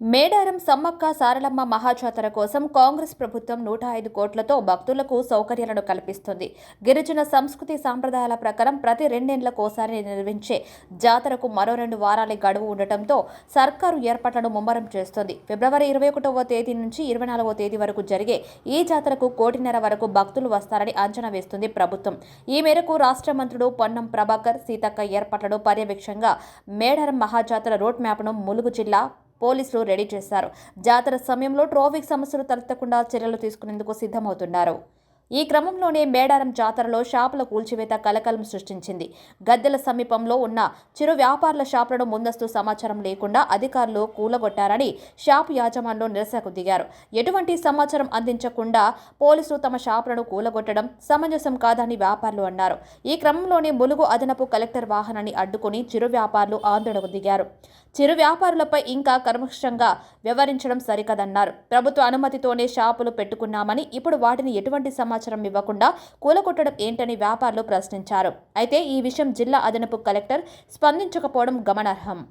మేడారం సమ్మక్క సారలమ్మ మహాజాతర కోసం కాంగ్రెస్ ప్రభుత్వం 105 కోట్లతో భక్తులకు సౌకర్యాలను కల్పిస్తుంది. గిరిజన సంస్కృతి సాంప్రదాయాల ప్రకారం ప్రతి రెండేండ్లకోసారి నిర్వహించే జాతరకు మరో 2 వారాల గడువు ఉండటంతో సర్కారు ఏర్పాట్లను ముమ్మరం చేస్తోంది. ఫిబ్రవరి 21వ తేదీ నుంచి 24వ తేదీ వరకు జరిగే ఈ జాతరకు 1.5 కోటి వరకు భక్తులు వస్తారని అంచనా వేస్తుంది ప్రభుత్వం. ఈ మేరకు రాష్ట్ర మంత్రులు పొన్నం ప్రభాకర్, సీతక్క ఏర్పాట్లను పర్యవేక్షంగా మేడారం మహాజాతర రోడ్ మ్యాప్ను ములుగు జిల్లా పోలీసులు రెడీ చేశారు. జాతర సమయంలో ట్రాఫిక్ సమస్యలు తలెత్తకుండా చర్యలు తీసుకునేందుకు సిద్ధమవుతున్నారు. ఈ క్రమంలోనే మేడారం జాతరలో షాపుల కూల్చివేత కలకలం సృష్టించింది. గద్దెల సమీపంలో ఉన్న చిరు వ్యాపారుల షాపులను ముందస్తు సమాచారం లేకుండా అధికారులు కూలగొట్టారని షాపు యాజమాన్లు నిరసనకు దిగారు. ఎటువంటి సమాచారం అందించకుండా పోలీసులు తమ షాపులను కూలగొట్టడం సమంజసం కాదని వ్యాపారులు అన్నారు. ఈ క్రమంలోనే ములుగు అదనపు కలెక్టర్ వాహనాన్ని అడ్డుకుని చిరు వ్యాపారులు ఆందోళనకు దిగారు. చిరు వ్యాపారులపై ఇంకా కర్మక్షంగా వ్యవహరించడం సరికదన్నారు. ప్రభుత్వ అనుమతితోనే షాపులు పెట్టుకున్నామని ఇప్పుడు వాటిని ఎటువంటి సమాచారం ఇవ్వకుండా కూలగొట్టడం ఏంటని వ్యాపారులు ప్రశ్నించారు. అయితే ఈ విషయం జిల్లా అదనపు కలెక్టర్ స్పందించకపోవడం గమనార్హం.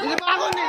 ఇది బాగుంది